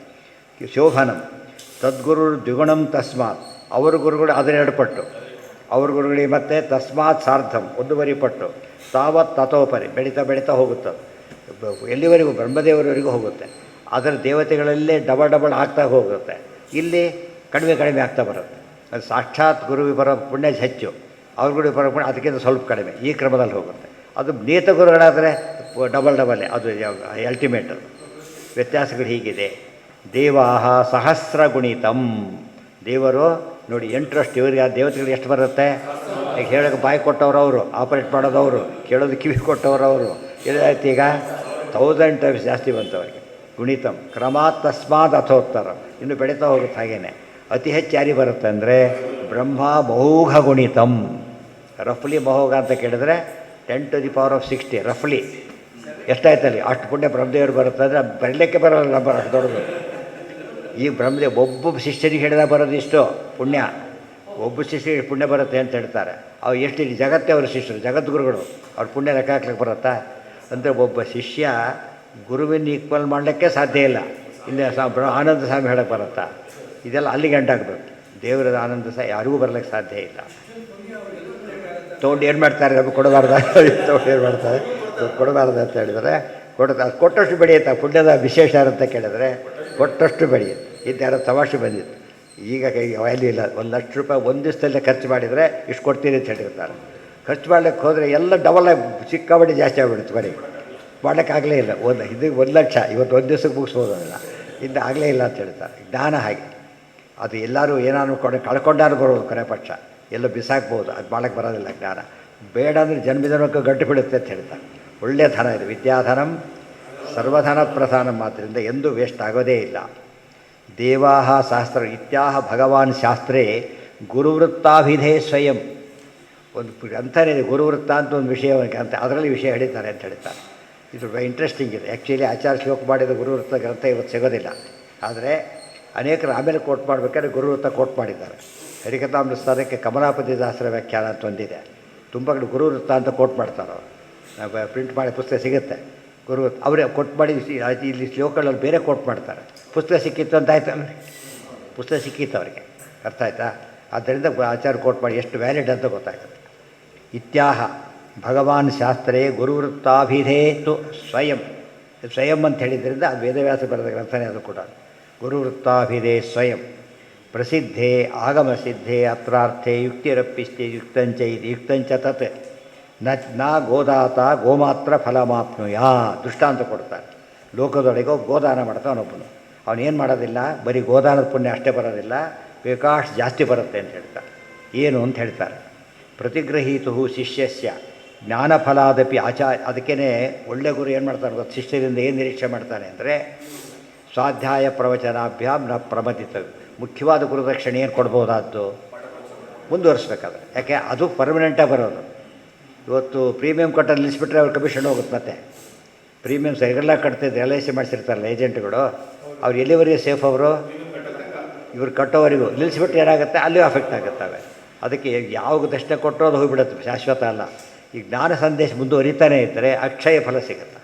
S1: ಶೋಭನಂ ತದ್ಗುರು ದ್ವಿಗುಣಂ ತಸ್ಮಾತ್. ಅವ್ರ ಗುರುಗಳು ಅದರ 2 ಪಟ್ಟು. ಅವ್ರ ಗುರುಗಳಿಗೆ ಮತ್ತೆ ತಸ್ಮಾತ್ ಸಾರ್ಧಂ 1 ಪಟ್ಟು. ತಾವತ್ ತಥೋಪರಿ ಬೆಳೀತಾ ಬೆಳೀತಾ ಹೋಗುತ್ತೆ. ಎಲ್ಲಿವರೆಗೂ? ಬ್ರಹ್ಮದೇವರವರೆಗೂ ಹೋಗುತ್ತೆ. ಅದರ ದೇವತೆಗಳಲ್ಲೇ ಡಬಲ್ ಆಗ್ತಾ ಹೋಗುತ್ತೆ. ಇಲ್ಲಿ ಕಡಿಮೆ ಆಗ್ತಾ ಬರುತ್ತೆ. ಅದು ಸಾಕ್ಷಾತ್ ಗುರುವಿ ಬರೋ ಪುಣ್ಯ ಹೆಚ್ಚು, ಅವ್ರ ಗುರುವಿ ಬರೋ ಪುಣ್ಯ ಅದಕ್ಕಿಂತ ಸ್ವಲ್ಪ ಕಡಿಮೆ. ಈ ಕ್ರಮದಲ್ಲಿ ಹೋಗುತ್ತೆ. ಅದು ನೇತ ಗುರುಗಳಾದರೆ ಡಬಲ್ ಅದು ಅಲ್ಟಿಮೇಟ್. ಅದು ವ್ಯತ್ಯಾಸಗಳು ಹೀಗಿದೆ. ದೇವಾಹ ಸಹಸ್ರ ಗುಣಿತಂ. ದೇವರು ನೋಡಿ 8ರಷ್ಟು. ಇವರಿಗೆ ಆ ದೇವತೆಗಳು ಎಷ್ಟು ಬರುತ್ತೆ? ಈಗ ಹೇಳೋಕ್ಕೆ ಬಾಯಿ ಕೊಟ್ಟವರು ಅವರು, ಆಪರೇಟ್ ಮಾಡೋದವರು, ಕೇಳೋದು ಕಿವಿ ಕೊಟ್ಟವರು ಅವರು. ಏನಾಯ್ತು ಈಗ? 1000 ಟೈಮ್ಸ್ ಜಾಸ್ತಿ ಬಂತು ಅವರಿಗೆ. ಗುಣಿತಂ ಕ್ರಮಾತ್ ತಸ್ಮಾತ್ ಅಥೋತ್ತರ. ಇನ್ನು ಬೆಳೀತಾ ಹೋಗುತ್ತೆ ಹಾಗೇನೆ. ಅತಿ ಹೆಚ್ಚು ಯಾರಿಗೆ ಬರುತ್ತೆ ಅಂದರೆ ಬ್ರಹ್ಮ ಮಹೋಘ ಗುಣಿತಂ. ರಫ್ಲಿ ಮಹೋಘ ಅಂತ ಕೇಳಿದ್ರೆ 10⁻60 ರಫ್ಲಿ ಎಷ್ಟಾಯ್ತಲ್ಲಿ ಅಷ್ಟು ಪುಣ್ಯ ಬ್ರಹ್ಮದೇವರು ಬರುತ್ತೆ. ಅಂದರೆ ಬರಲಿಕ್ಕೆ ಬರೋಲ್ಲ ನಂಬರ್ ಅಷ್ಟು ದೊಡ್ಡದು. ಈ ಬ್ರಹ್ಮದೇವ್ ಒಬ್ಬ ಶಿಷ್ಯರಿಗೆ ಹೇಳಿದಾಗ ಬರೋದು ಇಷ್ಟು ಪುಣ್ಯ. ಒಬ್ಬ ಶಿಷ್ಯರಿಗೆ ಪುಣ್ಯ ಬರುತ್ತೆ ಅಂತ ಹೇಳ್ತಾರೆ. ಅವ್ರು ಎಷ್ಟು ಜಗತ್ತೇ ಅವರ ಶಿಷ್ಯರು, ಜಗದ್ಗುರುಗಳು. ಅವ್ರ ಪುಣ್ಯ ಲೆಕ್ಕ ಹಾಕ್ಲಿಕ್ಕೆ ಬರುತ್ತಾ? ಅಂದರೆ ಒಬ್ಬ ಶಿಷ್ಯ ಗುರುವಿನ ಈಕ್ವಲ್ ಮಾಡಲಿಕ್ಕೆ ಸಾಧ್ಯ ಇಲ್ಲ. ಇಲ್ಲಿ ಆನಂದ ಸ್ವಾಮಿ ಹೇಳಕ್ಕೆ ಬರುತ್ತಾ? ಇದೆಲ್ಲ ಅಲ್ಲಿಗೆ ಗಂಟಾಗಬೇಕು. ದೇವರ ಆನಂದ ಸಹ ಯಾರಿಗೂ ಬರಲಿಕ್ಕೆ ಸಾಧ್ಯ ಇಲ್ಲ. ತೊಗೊಂಡು ಏನು ಮಾಡ್ತಾರೆ? ಅದು ಕೊಡಬಾರ್ದ? ತೊಗೊಂಡು ಏನು ಮಾಡ್ತಾರೆ? ಕೊಡಬಾರ್ದು ಅಂತ ಹೇಳಿದರೆ ಕೊಟ್ಟಷ್ಟು ಬೆಳೆಯುತ್ತೆ. ಪುಣ್ಯದ ವಿಶೇಷ ಅಂತ ಕೇಳಿದರೆ ಕೊಟ್ಟಷ್ಟು ಬೆಳೆಯುತ್ತೆ. ಇದ್ಯಾರೋ ತಮಾಷೆ ಬಂದಿತ್ತು. ಈಗ ವ್ಯಾಲ್ಯೂ ಇಲ್ಲ. 1 ಲಕ್ಷ ರೂಪಾಯಿ ಒಂದು ದಿವಸದಲ್ಲೇ ಖರ್ಚು ಮಾಡಿದರೆ ಇಷ್ಟು ಕೊಡ್ತೀರಿ ಅಂತ ಹೇಳಿರ್ತಾರೆ. ಖರ್ಚು ಮಾಡ್ಲಿಕ್ಕೆ ಹೋದರೆ ಎಲ್ಲ ಡಬಲಾಗಿ ಸಿಕ್ಕಾಬಡ್ಡಿ ಜಾಸ್ತಿ ಆಗಿಬಿಡುತ್ತೆ. ಬರೀ ಮಾಡೋಕ್ಕಾಗಲೇ ಇಲ್ಲ. ಇದು 1 ಲಕ್ಷ ಇವತ್ತು ಒಂದು ದಿವಸಕ್ಕೆ ಮುಗಿಸ್ಬೋದು. ಅದನ್ನು ಇದು ಆಗಲೇ ಇಲ್ಲ ಅಂತ ಹೇಳ್ತಾರೆ. ಜ್ಞಾನ ಹಾಗೆ. ಅದು ಎಲ್ಲರೂ ಏನಾದ್ರು ಕಳ್ಕೊಂಡಾರು ಬರೋದು ಕೊನೆ ಪಕ್ಷ. ಎಲ್ಲೋ ಬಿಸಾಕ್ಬೋದು, ಅದು ಮಾಡೋಕ್ಕೆ ಬರೋದಿಲ್ಲ. ಜ್ಞಾನ ಬೇಡ ಅಂದರೆ ಜನ್ಮಕ್ಕೆ ಗಂಟು ಬಿಡುತ್ತೆ ಅಂತ ಹೇಳ್ತಾರೆ. ಒಳ್ಳೆಯ ಧನ ಇದೆ. ವಿದ್ಯಾಧನಂ ಸರ್ವಧನ ಪ್ರಧಾನಂ. ಆದ್ದರಿಂದ ಎಂದೂ ವೇಸ್ಟ್ ಆಗೋದೇ ಇಲ್ಲ. ದೇವಾಹ ಸಹಸ್ರ ಇತ್ಯಾಹ ಭಗವಾನ್ ಶಾಸ್ತ್ರೇ ಗುರುವೃತ್ತಾಭಿಧೇ ಸ್ವಯಂ. ಒಂದು ಗ್ರಂಥನೇ ಇದೆ, ಗುರುವೃತ್ತ ಅಂತ ಒಂದು ವಿಷಯ ಗ್ರಂಥ, ಅದರಲ್ಲಿ ವಿಷಯ ಹೇಳಿದ್ದಾರೆ ಅಂತ ಹೇಳ್ತಾರೆ. ಇದು ಇಂಟ್ರೆಸ್ಟಿಂಗ್ ಇದೆ. ಆ್ಯಕ್ಚುಲಿ ಆಚಾರ್ಯ ಶ್ಲೋಕ ಮಾಡಿದ ಗುರುವೃತ್ತ ಗ್ರಂಥ ಇವತ್ತು ಸಿಗೋದಿಲ್ಲ. ಆದರೆ ಅನೇಕರು ಆಮೇಲೆ ಕೋಟ್ ಮಾಡಬೇಕಾದ್ರೆ ಗುರುವೃತ್ತ ಕೋಟ್ ಮಾಡಿದ್ದಾರೆ. ಹರಿಕಥಾಮೃತಸಾರಕ್ಕೆ ಕಮಲಾಪತಿ ದಾಸರ ವ್ಯಾಖ್ಯಾನ ಅಂತ ಒಂದಿದೆ. ತುಂಬ ಕಡೆ ಗುರುವೃತ್ತ ಅಂತ ಕೋಟ್ ಮಾಡ್ತಾರೆ ಅವರು. ನಾವು ಪ್ರಿಂಟ್ ಮಾಡಿ ಪುಸ್ತಕ ಸಿಗುತ್ತೆ. ಗುರುವೃತ್ತ ಅವರೇ ಕೋಟ್ ಮಾಡಿ ಇಲ್ಲಿ ಶ್ಲೋಕಗಳಲ್ಲಿ ಬೇರೆ ಕೋಟ್ ಮಾಡ್ತಾರೆ. ಪುಸ್ತಕ ಸಿಕ್ಕಿತ್ತು ಅಂತ ಆಯ್ತು, ಪುಸ್ತಕ ಸಿಕ್ಕಿತ್ತು ಅವರಿಗೆ, ಅರ್ಥ ಆಯ್ತಾ? ಆದ್ದರಿಂದ ಆಚಾರ್ಯ ಕೋಟ್ ಮಾಡಿ ಎಷ್ಟು ವ್ಯಾಲಿಡ್ ಅಂತ ಗೊತ್ತಾಗುತ್ತೆ. ಇತ್ಯಾಹ ಭಗವಾನ್ ಶಾಸ್ತ್ರೇ ಗುರುವೃತ್ತಾಭಿಧೇತು ಸ್ವಯಂ. ಸ್ವಯಂ ಅಂತ ಹೇಳಿದ್ರಿಂದ ಅದು ವೇದವ್ಯಾಸ ಬರೆದ ಗ್ರಂಥನೇ ಅದು ಕೂಡ. ಗುರುವೃತ್ತಾಭಿಧೇ ಸ್ವಯಂ ಪ್ರಸಿದ್ಧೇ ಆಗಮಸಿದ್ಧೇ ಅತ್ರಾರ್ಥೇ ಯುಕ್ತಿರಪ್ಪಿಸ್ತೆ ಯುಕ್ತಂಚ ಇದು ಯುಕ್ತಂಚ ತತ್ ನಾ ಗೋದಾತ ಗೋಮಾತ್ರ ಫಲಮಾಪ್ನುಯಾ. ದೃಷ್ಟಾಂತ ಕೊಡ್ತಾರೆ. ಲೋಕದೊಳಗೆ ಗೋದಾನ ಮಾಡ್ತಾವನೊಬ್ಬನು. ಅವನೇನು ಮಾಡೋದಿಲ್ಲ, ಬರೀ ಗೋದಾನದ ಪುಣ್ಯ ಅಷ್ಟೇ ಬರೋದಿಲ್ಲ, ಬೇಕಾಷ್ಟು ಜಾಸ್ತಿ ಬರುತ್ತೆ ಅಂತ ಹೇಳ್ತಾರೆ. ಏನು ಅಂತ ಹೇಳ್ತಾರೆ, ಪ್ರತಿಗ್ರಹೀತು ಶಿಷ್ಯಸ್ಯ ಜ್ಞಾನಫಲಾದಪಿ ಅದಕ್ಕೇ ಒಳ್ಳೆ ಗುರು ಏನು ಮಾಡ್ತಾರೆ ಗೊತ್ತು, ಶಿಷ್ಯರಿಂದ ಏನು ನಿರೀಕ್ಷೆ ಮಾಡ್ತಾನೆ ಅಂದರೆ ಸ್ವಾಧ್ಯಾಯ ಪ್ರವಚನಾಭ್ಯಾಮ್ ನ ಪ್ರಮದಿತವ್ಯ. ಮುಖ್ಯವಾದ ಗುರುದಕ್ಷಿಣೆ ಏನು ಕೊಡ್ಬೋದಾದ್ದು ಮುಂದುವರಿಸ್ಬೇಕಾದ್ರೆ. ಯಾಕೆ ಅದು ಪರ್ಮನೆಂಟಾಗಿ ಬರೋದು. ಇವತ್ತು ಪ್ರೀಮಿಯಂ ಕಟ್ಟೋದು ನಿಲ್ಲಿಸ್ಬಿಟ್ರೆ ಅವ್ರ ಕಮಿಷನ್ ಹೋಗುತ್ತೆ. ಮತ್ತೆ ಪ್ರೀಮಿಯಮ್ಸ್ ರೆಗ್ಯುಲರ್ ಕಟ್ತಿದ್ದು LIC ಮಾಡಿಸಿರ್ತಾರಲ್ಲ ಏಜೆಂಟ್ಗಳು, ಅವ್ರು ಎಲ್ಲಿವರೆಗೆ ಸೇಫ್ ಅವರು, ಇವ್ರು ಕಟ್ಟೋವರೆಗೂ. ನಿಲ್ಲಿಸ್ಬಿಟ್ಟು ಏನಾಗುತ್ತೆ, ಅಲ್ಲೂ ಅಫೆಕ್ಟ್ ಆಗುತ್ತವೆ. ಅದಕ್ಕೆ ಯಾವಾಗ ದಕ್ಷಿಣೆ ಕೊಟ್ಟರು ಅದು ಹೋಗಿಬಿಡುತ್ತೆ, ಶಾಶ್ವತ ಅಲ್ಲ. ಈ ಜ್ಞಾನ ಸಂದೇಶ ಮುಂದುವರಿತಾನೆ ಇದ್ದರೆ ಅಕ್ಷಯ ಫಲ ಸಿಗುತ್ತೆ.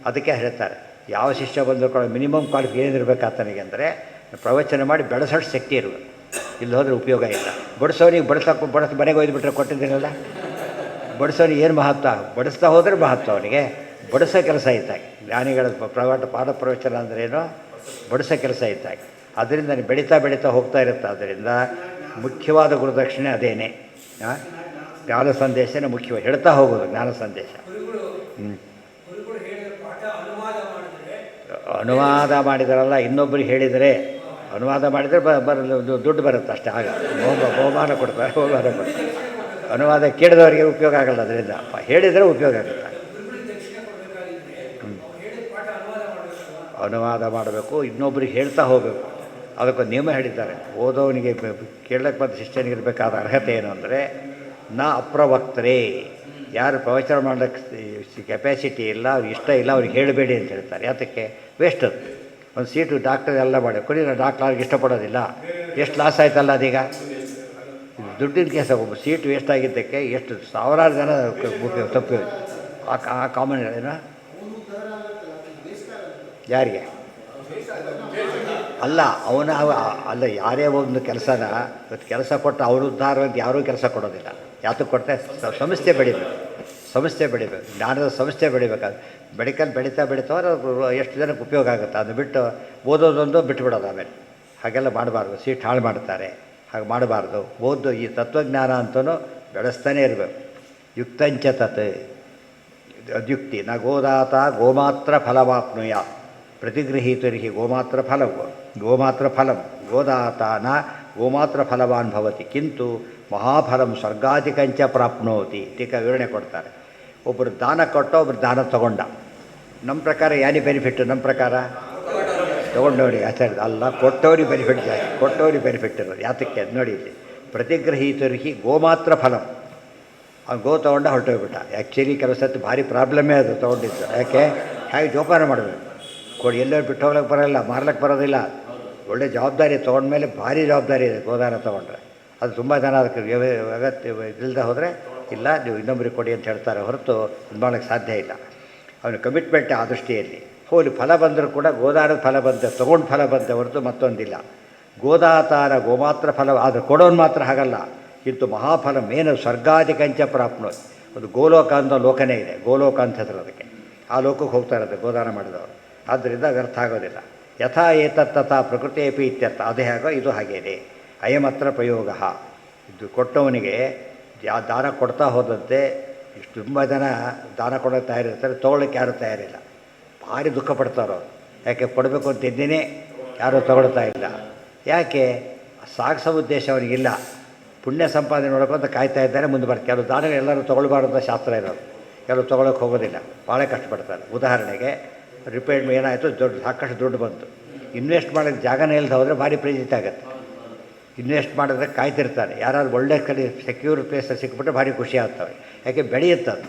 S1: ಅದಕ್ಕೆ ಹೇಳ್ತಾರೆ, ಯಾವ ಶಿಷ್ಯ ಬಂದರೂ ಕೂಡ ಮಿನಿಮಮ್ ಕ್ವಾಲಿಫಿ ಏನಿರಬೇಕು ಆತನಿಗೆ ಅಂದರೆ ಪ್ರವಚನ ಮಾಡಿ ಬೆಳೆಸೋಷ್ಟು ಶಕ್ತಿ ಇರಬೇಕು. ಇಲ್ಲಿ ಹೋದರೆ ಉಪಯೋಗ ಇಲ್ಲ. ಬಡಿಸೋನಿಗೆ ಬಡಿಸ್ ಮನೆಗೆ ಒಯ್ದುಬಿಟ್ರೆ ಕೊಟ್ಟಿದ್ದೀನಲ್ಲ, ಬಡಿಸೋನಿಗೆ ಏನು ಮಹತ್ವ, ಬಡಿಸ್ತಾ ಹೋದರೆ ಮಹತ್ವ ಅವನಿಗೆ. ಬಡಿಸೋ ಕೆಲಸ ಇದ್ದಾಗೆ ಜ್ಞಾನಿಗಳ ಪಾಠ ಪ್ರವಚನ ಅಂದ್ರೇನು, ಬಡಿಸೋ ಕೆಲಸ ಇದ್ದಾಗೆ. ಅದರಿಂದ ಬೆಳೀತಾ ಬೆಳೀತಾ ಹೋಗ್ತಾ ಇರುತ್ತೆ. ಆದ್ದರಿಂದ ಮುಖ್ಯವಾದ ಗುರುದಕ್ಷಿಣೆ ಅದೇನೇ, ಜ್ಞಾನ ಸಂದೇಶನೇ ಮುಖ್ಯವಾಗಿ ಹೇಳ್ತಾ ಹೋಗೋದು ಜ್ಞಾನ ಸಂದೇಶ. ಅನುವಾದ ಮಾಡಿದಾರಲ್ಲ, ಇನ್ನೊಬ್ಬರಿಗೆ ಹೇಳಿದರೆ ಅನುವಾದ ಮಾಡಿದರೆ ದುಡ್ಡು ಬರುತ್ತೆ ಅಷ್ಟೇ. ಆಗ ಬಹುಮಾನ ಕೊಡ್ತಾರೆ, ಬಹುಮಾನ ಕೊಡ್ತಾರೆ. ಅನುವಾದ ಕೇಳಿದವರಿಗೆ ಉಪಯೋಗ ಆಗಲ್ಲ, ಅದರಿಂದ ಹೇಳಿದರೆ ಉಪಯೋಗ ಆಗುತ್ತೆ. ಅನುವಾದ ಮಾಡಬೇಕು, ಇನ್ನೊಬ್ರಿಗೆ ಹೇಳ್ತಾ ಹೋಗಬೇಕು. ಅದಕ್ಕೊಂದು ನಿಯಮ ಹೇಳಿದ್ದಾರೆ. ಓದೋವನಿಗೆ ಕೇಳಕ್ಕೆ ಬಂದ ಶಿಷ್ಯನಿಗಿರಬೇಕಾದ ಅರ್ಹತೆ ಏನು ಅಂದರೆ ಅಪ್ರವಕ್ತರೇ. ಯಾರು ಪ್ರವಚನ ಮಾಡೋಕ್ಕೆ ಕೆಪಾಸಿಟಿ ಇಲ್ಲ, ಅವ್ರಿಗೆ ಇಷ್ಟ ಇಲ್ಲ, ಅವ್ರಿಗೆ ಹೇಳಬೇಡಿ ಅಂತ ಹೇಳ್ತಾರೆ. ಯಾತಕ್ಕೆ? ವೇಸ್ಟ್ ಅದು. ಒಂದು ಸೀಟು ಡಾಕ್ಟರ್ ಎಲ್ಲ ಮಾಡಿ ಕೊಡಿ, ಡಾಕ್ಟರ್ ಅವ್ರಿಗೆ ಇಷ್ಟಪಡೋದಿಲ್ಲ. ಎಷ್ಟು ಲಾಸ್ ಆಯ್ತಲ್ಲ ಅದೀಗ. ದುಡ್ಡಿನ ಕೇಸ, ಒಬ್ಬ ಸೀಟು ವೇಸ್ಟ್ ಆಗಿದ್ದಕ್ಕೆ ಎಷ್ಟು ಸಾವಿರಾರು ಜನ ತಪ್ಪು. ಆ ಕಾಮನ್ ಏನೋ ಯಾರಿಗೆ ಅಲ್ಲ, ಅಲ್ಲ, ಯಾರೇ ಒಂದು ಕೆಲಸನ ಇವತ್ತು ಕೆಲಸ ಕೊಟ್ಟು ಅವ್ರ ಉದ್ಧಾರ ಅಂತ ಯಾರೂ ಕೆಲಸ ಕೊಡೋದಿಲ್ಲ. ಯಾತಕ್ಕೆ ಕೊಡ್ತಾರೆ? ಸಂಸ್ಥೆ ಬೆಳಿಬೇಕು, ಸಂಸ್ಥೆ ಬೆಳಿಬೇಕು, ಜ್ಞಾನದ ಸಂಸ್ಥೆ ಬೆಳಿಬೇಕಾದ್ರೆ ಬೆಳೀತಾ ಎಷ್ಟು ಜನಕ್ಕೆ ಉಪಯೋಗ ಆಗುತ್ತೆ. ಅದು ಬಿಟ್ಟು ಓದೋದೊಂದು ಬಿಟ್ಟುಬಿಡೋದು. ಆಮೇಲೆ ಹಾಗೆಲ್ಲ ಮಾಡಬಾರ್ದು. ಸೀಟ್ ಹಾಳು ಮಾಡ್ತಾರೆ, ಹಾಗೆ ಮಾಡಬಾರ್ದು. ಓದು ಈ ತತ್ವಜ್ಞಾನ ಅಂತಲೂ ಬೆಳೆಸ್ತಾನೆ ಇರಬೇಕು. ಯುಕ್ತಂಚ ತತ್ ಅದ್ಯುಕ್ತಿ ನ ಗೋದಾತ ಗೋಮಾತ್ರ ಫಲವಾಪ್ನುಯ ಪ್ರತಿಗೃಹೀತರಿಗೆ ಗೋಮಾತ್ರ ಫಲಂ ಗೋದಾತ ನ ಗೋಮಾತ್ರ ಫಲವಾನ್ ಭವತಿ ಕಿಂತು ಮಹಾಫಲಂ ಸ್ವರ್ಗಾಧಿಕಂಚ ಪ್ರಾಪ್ನೋತಿ. ಟೀಕಾ ವಿವರಣೆ ಕೊಡ್ತಾರೆ. ಒಬ್ಬರು ದಾನ ಕೊಟ್ಟ, ಒಬ್ಬರು ದಾನ ತಗೊಂಡ. ನಮ್ಮ ಪ್ರಕಾರ ಯಾನಿ ಬೆನಿಫಿಟ್ಟು? ನಮ್ಮ ಪ್ರಕಾರ ತೊಗೊಂಡವ್ರಿಗೆ ಆಚಾರ್ಯ ಅಲ್ಲ, ಕೊಟ್ಟವ್ರಿಗೆ ಬೆನಿಫಿಟ್ ಜಾಸ್ತಿ, ಕೊಟ್ಟವ್ರಿಗೆ ಬೆನಿಫಿಟ್ ಇರೋದು. ಯಾತಕ್ಕೆ ಅದು ನೋಡಿ, ಇಲ್ಲಿ ಪ್ರತಿಗ್ರಹೀತರಿಗೆ ಗೋಮಾತ್ರ ಫಲಂ. ಅವ್ನು ಗೋ ತೊಗೊಂಡ ಹೊರಟೋಗ್ಬಿಟ್ಟ. ಆ್ಯಕ್ಚುಲಿ ಕೆಲವು ಸತ್ತು ಭಾರಿ ಪ್ರಾಬ್ಲಮ್ಮೇ ಅದು ತೊಗೊಂಡಿದ್ದು. ಯಾಕೆ? ಹೇಗೆ ಜೋಪಾನ ಮಾಡಬೇಕು, ಕೊಡಿ ಎಲ್ಲರೂ ಬಿಟ್ಟು ಹೋಗ್ಲಿಕ್ಕೆ ಬರೋಲ್ಲ, ಮಾರ್ಲಿಕ್ಕೆ ಬರೋದಿಲ್ಲ. ಒಳ್ಳೆ ಜವಾಬ್ದಾರಿ ತೊಗೊಂಡ್ಮೇಲೆ ಭಾರಿ ಜವಾಬ್ದಾರಿ ಇದೆ ಗೋದಾನ ತೊಗೊಂಡ್ರೆ. ಅದು ತುಂಬ ಜನ ಅದಕ್ಕೆ ಅಗತ್ಯ ಇಲ್ಲದೆ ಹೋದರೆ ಇಲ್ಲ ನೀವು ಇನ್ನೊಬ್ಬರಿಗೆ ಕೊಡಿ ಅಂತ ಹೇಳ್ತಾರೆ ಹೊರತು ಇದು ಮಾಡೋಕ್ಕೆ ಸಾಧ್ಯ ಇಲ್ಲ. ಅವನ ಕಮಿಟ್ಮೆಂಟ್ ಆ ದೃಷ್ಟಿಯಲ್ಲಿ. ಹೋಲಿ ಫಲ ಬಂದರೂ ಕೂಡ ಗೋದಾನದ ಫಲ ಬಂತೆ, ತೊಗೊಂಡು ಫಲ ಬಂತೆ ಹೊರತು ಮತ್ತೊಂದಿಲ್ಲ. ಗೋದಾತಾರ ಗೋಮಾತ್ರ ಫಲ, ಆದರೆ ಕೊಡೋನು ಮಾತ್ರ ಹಾಗಲ್ಲ. ಕಿಂತು ಮಹಾಫಲ ಮೇನು ಸ್ವರ್ಗಾಧಿಕಂಚ ಪ್ರಾಪ್ನೋ. ಒಂದು ಗೋಲೋಕ ಅಂತ ಲೋಕನೇ ಇದೆ, ಗೋಲೋಕ ಅಂತ ಹೆಸರು ಅದಕ್ಕೆ. ಆ ಲೋಕಕ್ಕೆ ಹೋಗ್ತಾ ಇರೋದು ಗೋದಾನ ಮಾಡಿದವರು. ಆದ್ದರಿಂದ ಅದು ಅರ್ಥ ಆಗೋದಿಲ್ಲ. ಯಥಾ ಏತತ್ ತಥಾ ಪ್ರಕೃತಿಯಪಿ ಇತ್ಯರ್ಥ. ಅದೇ ಹಾಗೋ ಇದು ಹಾಗೇನೆ. ಅಯಮತ್ರ ಪ್ರಯೋಗ. ಇದು ಕೊಟ್ಟವನಿಗೆ ದಾನ ಕೊಡ್ತಾ ಹೋದಂತೆ ಇಷ್ಟು ತುಂಬ ಜನ ದಾನ ಕೊಡೋಕ್ಕೆ ತಯಾರಿರ್ತಾರೆ, ತೊಗೊಳ್ಳೋಕ್ಕೆ ಯಾರೂ ತಯಾರಿಲ್ಲ. ಭಾರಿ ದುಃಖ ಪಡ್ತಾರೋ. ಯಾಕೆ ಕೊಡಬೇಕು ಅಂತ ಇದ್ದೀನಿ, ಯಾರೂ ತೊಗೊಳ್ತಾ ಇಲ್ಲ. ಯಾಕೆ? ಸಾಗಿಸೋ ಉದ್ದೇಶ ಅವನಿಗಿಲ್ಲ. ಪುಣ್ಯ ಸಂಪಾದನೆ ನೋಡೋಕ್ಕಂತ ಕಾಯ್ತಾ ಇದ್ದಾರೆ, ಮುಂದೆ ಬರ್ತಾರೆ. ಕೆಲವು ದಾನಗಳು ಎಲ್ಲರೂ ತೊಗೊಳ್ಬಾರ್ದು ಅಂತ ಶಾಸ್ತ್ರ ಇರೋದು, ಕೆಲವು ತೊಗೊಳಕ್ಕೆ ಹೋಗೋದಿಲ್ಲ, ಭಾಳ ಕಷ್ಟಪಡ್ತಾರೆ. ಉದಾಹರಣೆಗೆ ರಿಪೇರ್ ಏನಾಯಿತು, ಸಾಕಷ್ಟು ದುಡ್ಡು ಬಂತು, ಇನ್ವೆಸ್ಟ್ ಮಾಡೋಕ್ಕೆ ಜಾಗನೇ ಇಲ್ಲದೆ ಹೋದರೆ ಭಾರಿ ಪ್ರೀಜಿತ ಆಗುತ್ತೆ. ಇನ್ವೆಸ್ಟ್ ಮಾಡಿದ್ರೆ ಕಾಯ್ತಿರ್ತಾರೆ. ಯಾರಾದ್ರು ಒಳ್ಳೆ ಕಡೆ ಸೆಕ್ಯೂರ್ ಪ್ಲೇಸಲ್ಲಿ ಸಿಕ್ಬಿಟ್ರೆ ಭಾರಿ ಖುಷಿ ಆಗ್ತವೆ. ಯಾಕೆ ಬೆಳೆಯುತ್ತೆ ಅದು,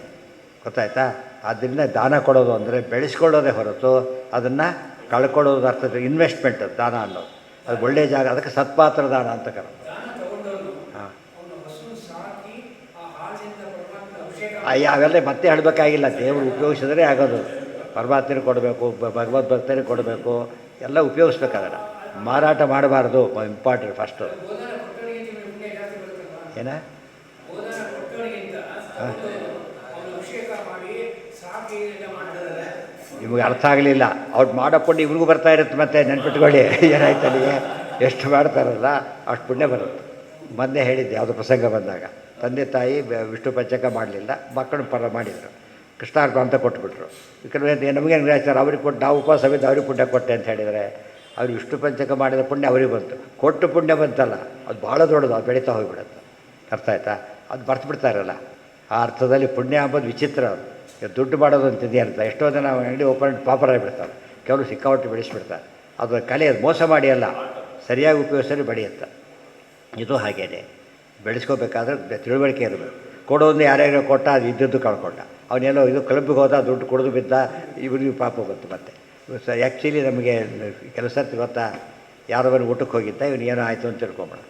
S1: ಗೊತ್ತಾಯ್ತಾ? ಆದ್ದರಿಂದ ದಾನ ಕೊಡೋದು ಅಂದರೆ ಬೆಳೆಸ್ಕೊಳ್ಳೋದೇ ಹೊರತು ಅದನ್ನು ಕಳ್ಕೊಳ್ಳೋದು ಅರ್ಥದ ಇನ್ವೆಸ್ಟ್ಮೆಂಟ್ ಅದು ದಾನ ಅನ್ನೋದು. ಅದು ಒಳ್ಳೆಯ ಜಾಗ, ಅದಕ್ಕೆ ಸತ್ಪಾತ್ರ ದಾನ ಅಂತ ಕರ. ಹಾಂ, ಅವೆಲ್ಲ ಮತ್ತೆ ಹೇಳಬೇಕಾಗಿಲ್ಲ, ದೇವರು ಉಪಯೋಗಿಸಿದ್ರೆ ಆಗೋದು. ಪರಮಾತ್ಮರಿಗೆ ಕೊಡಬೇಕು, ಭಗವದ್ ಭಕ್ತರಿಗೆ ಕೊಡಬೇಕು, ಎಲ್ಲ ಉಪಯೋಗಿಸ್ಬೇಕಾದ್ರೆ ಮಾರಾಟ ಮಾಡಬಾರ್ದು. ಇಂಪಾರ್ಟೆಂಟ್ ಫಸ್ಟು ಏನ ನಿಮಗೆ ಅರ್ಥ ಆಗಲಿಲ್ಲ. ಅವ್ರು ಮಾಡೋಕ್ಕೊಂಡು ಇವ್ರಿಗೂ ಬರ್ತಾ ಇರುತ್ತೆ, ಮತ್ತೆ ನೆನ್ಪಿಟ್ಕೊಳ್ಳಿ ಏನಾಯ್ತು ಅಲ್ಲಿಗೆ ಎಷ್ಟು ಮಾಡ್ತಾರಲ್ಲ ಅಷ್ಟು ಪುಣ್ಯ ಬರುತ್ತೆ. ಮೊನ್ನೆ ಹೇಳಿದ್ದೆ ಯಾವುದೋ ಪ್ರಸಂಗ ಬಂದಾಗ, ತಂದೆ ತಾಯಿ ವಿಷ್ಣು ಪಂಚಕ ಮಾಡಲಿಲ್ಲ, ಮಕ್ಕಳು ಪರ ಮಾಡಿದರು, ಕೃಷ್ಣಾರ್ಪಣ ಅಂತ ಕೊಟ್ಬಿಟ್ರು. ಯಾಕಂದರೆ ನಮಗೇನು ಗ್ರಹಿಸ್ತಾರೆ, ಅವ್ರಿಗೆ ಕೊಟ್ಟು ನಾವು ಉಪವಾಸವಿದ್ದು ಅವ್ರಿಗೆ ಪುಣ್ಯ ಕೊಟ್ಟೆ ಅಂತ ಹೇಳಿದರೆ, ಅವ್ರು ವಿಷ್ಣು ಪಂಚಕ ಮಾಡಿದ ಪುಣ್ಯ ಅವ್ರಿಗೆ ಬಂತು, ಕೊಟ್ಟು ಪುಣ್ಯ ಬಂತಲ್ಲ ಅದು ಭಾಳ ದೊಡ್ಡದು, ಅದು ಬೆಳೀತಾ ಹೋಗಿಬಿಡುತ್ತೆ. ಅರ್ಥ ಆಯ್ತಾ? ಅದು ಬರ್ತು ಬಿಡ್ತಾರಲ್ಲ, ಆ ಅರ್ಥದಲ್ಲಿ ಪುಣ್ಯ ಅಂಬೋದು ವಿಚಿತ್ರ. ಅದು ದುಡ್ಡು ಮಾಡೋದು ಅಂತಿದೆ ಅರ್ಥ. ಎಷ್ಟೋ ಜನ ಅಂಗಡಿ ಓಪನ್ ಪಾಪರಾಗಿಬಿಡ್ತಾರೆ, ಕೆಲವರು ಸಿಕ್ಕಾಪಟ್ಟು ಬೆಳೆಸ್ಬಿಡ್ತಾರೆ. ಅದು ಕಲೆ, ಅದು ಮೋಸ ಮಾಡಿ ಅಲ್ಲ, ಸರಿಯಾಗಿ ಉಪಯೋಗಿಸಿದ್ರೆ ಬೆಳೆಯುತ್ತೆ. ಇದು ಹಾಗೇನೆ, ಬೆಳೆಸ್ಕೋಬೇಕಾದ್ರೆ ತಿಳುವಳಿಕೆ ಇರಬೇಕು. ಕೊಡೋದು ಯಾರ್ಯಾರೋ ಕೊಟ್ಟ, ಅದು ಇದ್ದದ್ದು ಕಳ್ಕೊಂಡ. ಅವನೆಲ್ಲೋ ಇದು ಕ್ಲಬ್ಗೆ ಹೋದ, ದುಡ್ಡು ಕುಡಿದು ಬಿದ್ದ, ಇವ್ರಿಗೂ ಪಾಪ ಬಂತು. ಮತ್ತೆ ಆ್ಯಕ್ಚುಲಿ ನಮಗೆ ಕೆಲಸ ಗೊತ್ತಾ, ಯಾರೋ ಬಂದು ಊಟಕ್ಕೆ ಹೋಗಿದ್ದ, ಇವನು ಏನೋ ಆಯಿತು ಅಂತ ತಿಳ್ಕೊಂಬೇಡ.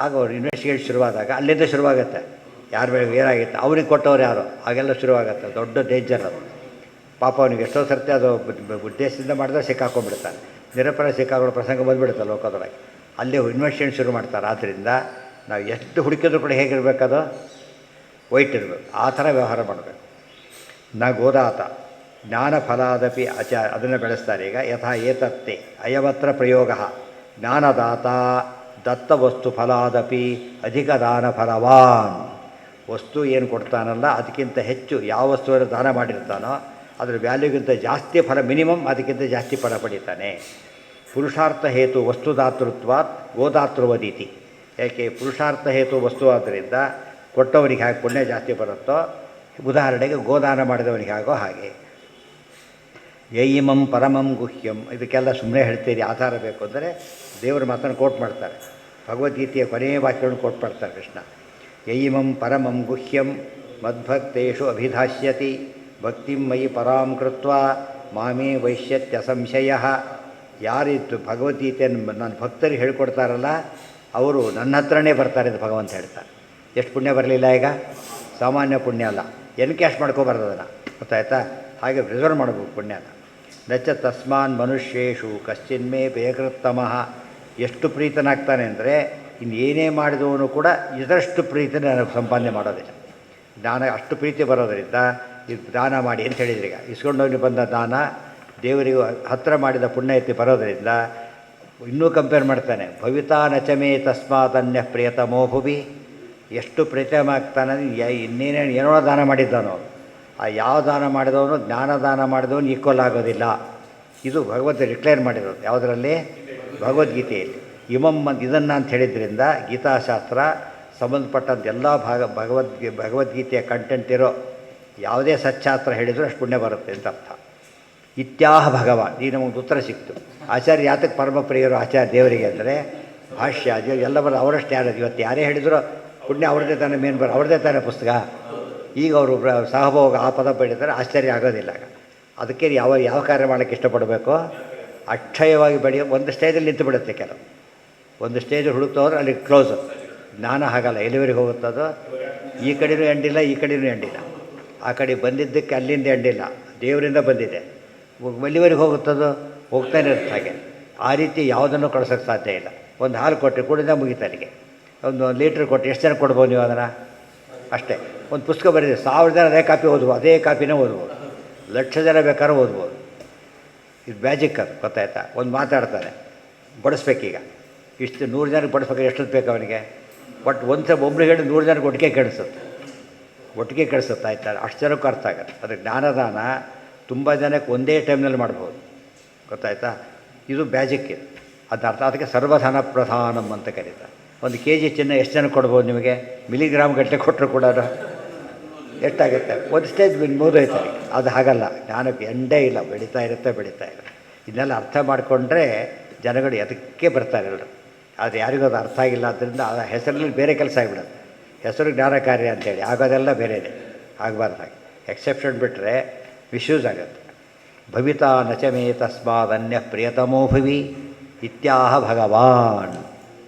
S1: ಆಗ ಅವ್ರು ಇನ್ವೆಸ್ಟಿಗೇಟ್ ಶುರುವಾದಾಗ ಅಲ್ಲಿಂದ ಶುರುವಾಗುತ್ತೆ, ಯಾರ ಮೇಲೆ ಏನಾಗಿತ್ತು, ಅವ್ರಿಗೆ ಕೊಟ್ಟವ್ರು ಯಾರು, ಹಾಗೆಲ್ಲ ಶುರುವಾಗುತ್ತೆ. ದೊಡ್ಡ ಡೇಂಜರ್ ಅದು. ಪಾಪ ಅವನಿಗೆ ಎಷ್ಟೋ ಸರ್ತಿ ಅದು ಉದ್ದೇಶದಿಂದ ಮಾಡಿದ್ರೆ ಸಿಕ್ಕಾಕೊಂಡ್ಬಿಡ್ತಾನೆ, ನಿರಪರಾಧ ಸಿಕ್ಕಾಕೊಳ್ಳೋ ಪ್ರಸಂಗ ಬಂದುಬಿಡುತ್ತೆ ಲೋಕದೊಳಗೆ. ಅಲ್ಲಿ ಇನ್ವೆಸ್ಟಿಗೇಟ್ ಶುರು ಮಾಡ್ತಾರೆ. ಆದ್ದರಿಂದ ನಾವು ಎಷ್ಟು ಹುಡುಕಿದ್ರು ಕೂಡ ಹೇಗಿರಬೇಕದು, ವೈಟ್ ಇರಬೇಕು, ಆ ಥರ ವ್ಯವಹಾರ ಮಾಡಬೇಕು. ನ ಗೋದಾತ ಜ್ಞಾನ ಫಲಾದಪಿ ಅದನ್ನು ಬೆಳೆಸ್ತಾರೆ. ಈಗ ಯಥಾ ಏತತ್ತೆ ಅಯವತ್ರ ಪ್ರಯೋಗ ಜ್ಞಾನದಾತ ದತ್ತವಸ್ತು ಫಲಾದಪಿ ಅಧಿಕ ದಾನ ಫಲವಾನ್. ವಸ್ತು ಏನು ಕೊಡ್ತಾನಲ್ಲ ಅದಕ್ಕಿಂತ ಹೆಚ್ಚು ಯಾವ ವಸ್ತುವನ್ನು ದಾನ ಮಾಡಿರ್ತಾನೋ ಅದರ ವ್ಯಾಲ್ಯೂಗಿಂತ ಜಾಸ್ತಿ ಫಲ, ಮಿನಿಮಮ್ ಅದಕ್ಕಿಂತ ಜಾಸ್ತಿ ಫಲ ಪಡೀತಾನೆ. ಪುರುಷಾರ್ಥ ಹೇತು ವಸ್ತುದಾತೃತ್ವಾತ್ ಗೋದಾತೃವದೀತಿ. ಯಾಕೆ ಪುರುಷಾರ್ಥ ಹೇತು ವಸ್ತು ಆದ್ದರಿಂದ ಕೊಟ್ಟವನಿಗೆ ಹೇಗೆ ಪುಣ್ಯ ಜಾಸ್ತಿ ಬರುತ್ತೋ, ಉದಾಹರಣೆಗೆ ಗೋದಾನ ಮಾಡಿದವನಿಗೆ ಆಗೋ ಹಾಗೆ. ಯಯಿಮಂ ಪರಮಂ ಗುಹ್ಯಂ, ಇದಕ್ಕೆಲ್ಲ ಸುಮ್ಮನೆ ಹೇಳ್ತೀರಿ, ಆಧಾರ ಬೇಕು ಅಂದರೆ ದೇವರ ಮಾತನ್ನು ಕೋಟ್ ಮಾಡ್ತಾರೆ. ಭಗವದ್ಗೀತೆಯ ಕೊನೆಯ ವಾಕ್ಯಗಳನ್ನು ಕೋಟ್ ಮಾಡ್ತಾರೆ ಕೃಷ್ಣ. ಯಯಿಮಂ ಪರಮಂ ಗುಹ್ಯಂ ಮದ್ಭಕ್ತೇಷು ಅಭಿಧಾಸ್ಯತಿ ಭಕ್ತಿಂ ಮಯಿ ಪರಾಂ ಕೃತ್ವಾ ಮಾಮೇ ವೈಶ್ಯತ್ಯ ಸಂಶಯ. ಯಾರಿತ್ತು ಭಗವದ್ಗೀತೆಯನ್ನು ನನ್ನ ಭಕ್ತರಿಗೆ ಹೇಳ್ಕೊಡ್ತಾರಲ್ಲ ಅವರು ನನ್ನ ಹತ್ರನೇ ಬರ್ತಾರೆ ಅಂತ ಭಗವಂತ ಹೇಳ್ತಾರೆ. ಎಷ್ಟು ಪುಣ್ಯ ಬರಲಿಲ್ಲ ಈಗ? ಸಾಮಾನ್ಯ ಪುಣ್ಯ ಅಲ್ಲ, ಎನ್ಕ್ಯಾಶ್ ಮಾಡ್ಕೋಬಾರ್ದು ಅದನ್ನು, ಗೊತ್ತಾಯ್ತಾ? ಹಾಗೆ ರಿಸರ್ವ್ ಮಾಡಬೇಕು ಪುಣ್ಯನ. ನಚ್ಚ ತಸ್ಮಾನ್ ಮನುಷ್ಯೇಷು ಕಶ್ಚಿನ್ಮೇ ಬೇಕೃತ್ತಮಃ. ಎಷ್ಟು ಪ್ರೀತನಾಗ್ತಾನೆ ಅಂದರೆ ಇನ್ನೇನೇ ಮಾಡಿದವನು ಕೂಡ ಇದರಷ್ಟು ಪ್ರೀತಿನ ನನಗೆ ಸಂಪಾದನೆ ಮಾಡೋದಿಲ್ಲ. ದಾನ ಅಷ್ಟು ಪ್ರೀತಿ ಬರೋದರಿಂದ ಇದು ದಾನ ಮಾಡಿ ಅಂತ ಹೇಳಿದ್ರಿ. ಈಗ ಇಸ್ಕೊಂಡೋಗಿ ಬಂದ ದಾನ ದೇವರಿಗೂ ಹತ್ತಿರ ಮಾಡಿದ ಪುಣ್ಯ ಎತ್ತಿ ಬರೋದರಿಂದ ಇನ್ನೂ ಕಂಪೇರ್ ಮಾಡ್ತಾನೆ. ಭವಿತಾ ನಚಮೇ ತಸ್ಮಾತನ್ಯ ಪ್ರಿಯತಮೋ ಭುವಿ. ಎಷ್ಟು ಪ್ರೀತಮ ಆಗ್ತಾನೆ, ಇನ್ನೇನೇನು ಏನೋ ದಾನ ಮಾಡಿದ್ದಾನೋ, ಆ ಯಾವ ದಾನ ಮಾಡಿದವನು ಜ್ಞಾನ ದಾನ ಮಾಡಿದವನು ಈಕ್ವಲ್ ಆಗೋದಿಲ್ಲ. ಇದು ಭಗವದ್ ಡಿಕ್ಲೇರ್ ಮಾಡಿರೋದು ಯಾವುದರಲ್ಲಿ? ಭಗವದ್ಗೀತೆಯಲ್ಲಿ. ಇದನ್ನು ಅಂತ ಹೇಳಿದ್ರಿಂದ ಗೀತಾಶಾಸ್ತ್ರ ಸಂಬಂಧಪಟ್ಟಂಥ ಎಲ್ಲ ಭಗವದ್ಗೀತೆಯ ಕಂಟೆಂಟ್ ಇರೋ ಯಾವುದೇ ಸಚ್ಚಾಸ್ತ್ರ ಹೇಳಿದರೂ ಅಷ್ಟು ಪುಣ್ಯ ಬರುತ್ತೆ ಅಂತ ಅರ್ಥ. ಇತ್ಯಾಹ ಭಗವಾನ್. ಈಗ ನಮಗೆ ಉತ್ತರ ಸಿಕ್ತು. ಆಚಾರ್ಯ ಯಾತಕ್ಕೆ ಪರಮ ಪ್ರಿಯರು ಆಚಾರ್ಯ ದೇವರಿಗೆ ಅಂದರೆ ಭಾಷ್ಯ ಅದು ಎಲ್ಲ ಬರೋ ಅವರಷ್ಟು ಯಾರು. ಇವತ್ತು ಯಾರೇ ಹೇಳಿದರೂ ಪುಣ್ಯ ಅವ್ರದ್ದೇ ತಾನೇ ಮೇನ್ ಅವ್ರದ್ದೇ ತಾನೇ ಪುಸ್ತಕ. ಈಗ ಅವರು ಸಹಭೋಗ ಆ ಪದ ಬೆಳೀತಾರೆ, ಆಶ್ಚರ್ಯ ಆಗೋದಿಲ್ಲ. ಅದಕ್ಕೆ ಯಾವ ಕಾರ್ಯ ಮಾಡೋಕ್ಕೆ ಇಷ್ಟಪಡಬೇಕು, ಅಕ್ಷಯವಾಗಿ ಬೆಳೆಯೋ ಒಂದು ಸ್ಟೇಜಲ್ಲಿ ನಿಂತು ಬಿಡುತ್ತೆ. ಕೆಲವು ಒಂದು ಸ್ಟೇಜಲ್ಲಿ ಹುಡುಕ್ತವ್ರು ಅಲ್ಲಿ ಕ್ಲೋಸ್. ಜ್ಞಾನ ಹಾಗಲ್ಲ, ಎಲ್ಲಿವರೆಗೆ ಹೋಗುತ್ತದೋ, ಈ ಕಡೆಯೂ ಎಂಡಿಲ್ಲ ಈ ಕಡೆಯೂ ಎಂಡಿಲ್ಲ. ಆ ಕಡೆ ಬಂದಿದ್ದಕ್ಕೆ ಅಲ್ಲಿಂದ ಎಂಡಿಲ್ಲ, ದೇವರಿಂದ ಬಂದಿದೆ. ಎಲ್ಲಿವರೆಗೆ ಹೋಗುತ್ತದೋ ಹೋಗ್ತಾನೆ ಇರುತ್ತೆ. ಹಾಗೆ ಆ ರೀತಿ ಯಾವುದನ್ನು ಕಳ್ಸೋಕ್ಕೆ ಸಾಧ್ಯ ಇಲ್ಲ. ಒಂದು ಹಾಲು ಕೊಟ್ಟರೆ ಕುಡಿದ ಮುಗಿತಾನಿಗೆ. ಒಂದು ಲೀಟ್ರ್ ಕೊಟ್ಟರೆ ಎಷ್ಟು ಜನ ಕೊಡ್ಬೋದು ನೀವು ಅದನ್ನು? ಅಷ್ಟೇ. ಒಂದು ಪುಸ್ತಕ ಬರೀದೆ 1000 ಜನ ಅದೇ ಕಾಪಿ ಓದ್ಬೋದು, ಅದೇ ಕಾಪಿನೇ ಓದ್ಬೋದು. 1,00,000 ಜನ ಬೇಕಾದ್ರೂ ಓದ್ಬೋದು. ಇದು ಮ್ಯಾಜಿಕ್ ಅದು, ಗೊತ್ತಾಯ್ತಾ? ಒಂದು ಮಾತಾಡ್ತಾನೆ, ಬಡಿಸ್ಬೇಕೀಗ ಇಷ್ಟು 100 ಜನಕ್ಕೆ ಬಡಿಸ್ಬೇಕಾದ್ರೆ ಎಷ್ಟೊತ್ತು ಬೇಕು ಅವನಿಗೆ? ಬಟ್ ಒಬ್ರಿಗೆ ಹೇಳಿ 100 ಜನಕ್ಕೆ ಒಟ್ಟಿಗೆ ಕೆಡಿಸುತ್ತೆ ಆಯ್ತಾ? ಅಷ್ಟು ಜನಕ್ಕೂ ಅರ್ಥ ಆಗುತ್ತೆ. ಅದಕ್ಕೆ ಜ್ಞಾನದಾನ ತುಂಬ ಜನಕ್ಕೆ ಒಂದೇ ಟೈಮ್ನಲ್ಲಿ ಮಾಡ್ಬೋದು, ಗೊತ್ತಾಯ್ತಾ? ಇದು ಮ್ಯಾಜಿಕ್ ಇದು. ಅದು ಅರ್ಥ. ಅದಕ್ಕೆ ಸರ್ವಧನ ಪ್ರಧಾನಂ ಅಂತ ಕರೀತಾರೆ. 1 kg ಚಿನ್ನ ಎಷ್ಟು ಜನಕ್ಕೆ ಕೊಡ್ಬೋದು ನಿಮಗೆ? ಮಿಲಿಗ್ರಾಮ್ ಗಟ್ಟಲೆ ಕೊಟ್ಟರು ಕೂಡ ಎಷ್ಟಾಗುತ್ತೆ? ಒಂದು ಸ್ಟೇಜ್ ಮುಗಿದೋಯ್ತಾರೆ. ಅದು ಹಾಗಲ್ಲ, ಜ್ಞಾನಕ್ಕೆ ಎಂಡೇ ಇಲ್ಲ, ಬೆಳೀತಾ ಇರುತ್ತೆ. ಇದನ್ನೆಲ್ಲ ಅರ್ಥ ಮಾಡಿಕೊಂಡ್ರೆ ಜನಗಳು ಅದಕ್ಕೆ ಬರ್ತಾರೆ ಎಲ್ಲರು. ಅದು ಯಾರಿಗೂ ಅದು ಅರ್ಥ ಆಗಿಲ್ಲ ಆದ್ದರಿಂದ ಆ ಹೆಸರಲ್ಲಿ ಬೇರೆ ಕೆಲಸ ಆಗಿಬಿಡೋದು. ಹೆಸರು ಜ್ಞಾನ ಕಾರ್ಯ ಅಂತೇಳಿ ಆಗೋದೆಲ್ಲ ಬೇರೆಯೇ, ಆಗಬಾರ್ದಾಗಿ. ಎಕ್ಸೆಪ್ಷನ್ ಬಿಟ್ಟರೆ ಮಿಸ್ಯೂಸ್ ಆಗುತ್ತೆ. ಭವಿತಾ ನಚಮೇ ತಸ್ಮಾದನ್ಯ ಪ್ರಿಯತಮೋ ಭವಿ ಇತ್ಯಾಹ ಭಗವಾನ್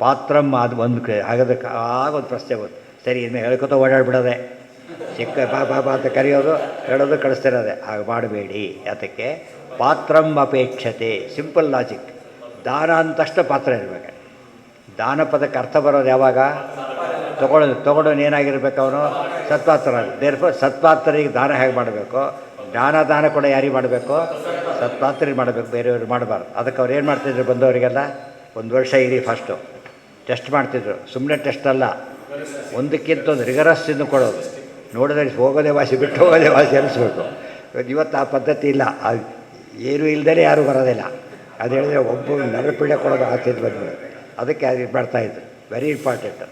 S1: ಪಾತ್ರಂ. ಅದು ಒಂದು ಹಾಗಾದ್ರೆ ಆಗೊಂದು ಪ್ರಶ್ನೆ ಬಂತು, ಸರಿ ಇನ್ನು ಹೇಳ್ಕೊತ ಓಡಾಡ್ಬಿಡೋದೆ, ಚಿಕ್ಕ ಬಾಬಾ ಅಂತ ಕರೆಯೋದು, ಹೇಳೋದು, ಕಳಿಸ್ತಿರೋದೆ. ಹಾಗೆ ಮಾಡಬೇಡಿ. ಅದಕ್ಕೆ ಪಾತ್ರಂ ಅಪೇಕ್ಷತೆ, ಸಿಂಪಲ್ ಲಾಜಿಕ್. ದಾನ ಅಂತಷ್ಟು ಪಾತ್ರ ಇರಬೇಕು. ದಾನ ಪದಕ್ಕೆ ಅರ್ಥ ಬರೋದು ಯಾವಾಗ? ತೊಗೊಳೋನು ಏನಾಗಿರ್ಬೇಕು? ಅವನು ಸತ್ಪಾತ್ರ. ದೇರ್ಫೋರ್ ಸತ್ಪಾತ್ರಿಗೆ ದಾನ ಹೇಗೆ ಮಾಡಬೇಕು? ದಾನ ಕೂಡ ಯಾರಿಗೆ ಮಾಡಬೇಕು? ಸತ್ಪಾತ್ರಿಗೆ ಮಾಡಬೇಕು, ಬೇರೆಯವ್ರಿಗೆ ಮಾಡಬಾರ್ದು. ಅದಕ್ಕೆ ಅವ್ರು ಏನು ಮಾಡ್ತಿದ್ರು? ಬಂದವರಿಗೆಲ್ಲ 1 ವರ್ಷ ಇರಿ ಫಸ್ಟು ಟೆಸ್ಟ್ ಮಾಡ್ತಿದ್ರು. ಸುಮ್ಮನೆ ಟೆಸ್ಟ್ ಅಲ್ಲ, ಒಂದಕ್ಕಿಂತ ಒಂದು ರಿಗರಸ್ ಇನ್ನು ಕೊಡೋದು. ನೋಡಿದ್ರೆ ಹೋಗೋದೇ ವಾಸಿ, ಬಿಟ್ಟು ಹೋಗೋದೇ ವಾಸಿ ಅನಿಸ್ಬೇಕು. ಇವತ್ತು ಆ ಪದ್ಧತಿ ಇಲ್ಲ. ಏನೂ ಇಲ್ಲದೇ ಯಾರೂ ಬರೋದಿಲ್ಲ. ಅದು ಹೇಳಿದ್ರೆ ಒಬ್ಬ ನರಪೀಡೆ ಕೊಡೋದು ಆಗ್ತಿದ್ದು ಬಂದ್ಬಿಡೋದು. ಅದಕ್ಕೆ ಅದು ಇದು ಮಾಡ್ತಾಯಿದ್ರು. Very important.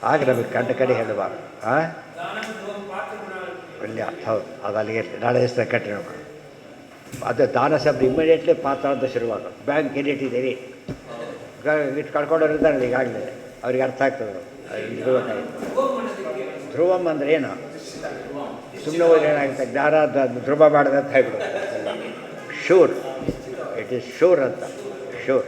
S1: ಆಗ ನಮಗೆ ಕಡೆ ಹೇಳಬಾರ್ದು. ಹಾಂ, ಒಳ್ಳೆಯ ಹೌದು. ಅದು ಅಲ್ಲಿಗೆ ನಾಳೆ ಹೆಸರು ಕಂಟಿನ್ಯೂ ಮಾಡಿ. ಅದು ದಾನ ಶಬ್ದ ಇಮ್ಮಿಡಿಯೇಟ್ಲಿ ಪಾತ್ರ ಅಂತ ಶುರುವಾಗ. ಬ್ಯಾಂಕ್ ಏನಿಟ್ಟಿದ್ದೀರಿ ಇಟ್ಟು ಕಳ್ಕೊಂಡವ್ರು ಇದ್ದಾರಲ್ಲ ಈಗಾಗಲೇ, ಅವ್ರಿಗೆ ಅರ್ಥ ಆಗ್ತದೆ. ಧ್ರುವಂ ಅಂದರೆ ಏನು? ಸುಮ್ಮನೆ ಹೋದ್ರೆ ಏನಾಗುತ್ತೆ? ಜ್ಞಾನ ಧ್ರುವ ಮಾಡಿದೆ ಅಂತ ಹೇಳ್ಬಿಡುತ್ತೆ. ಶೂರ್, ಇಟ್ ಈಸ್ ಶೂರ್ ಅಂತ. ಶೂರ್.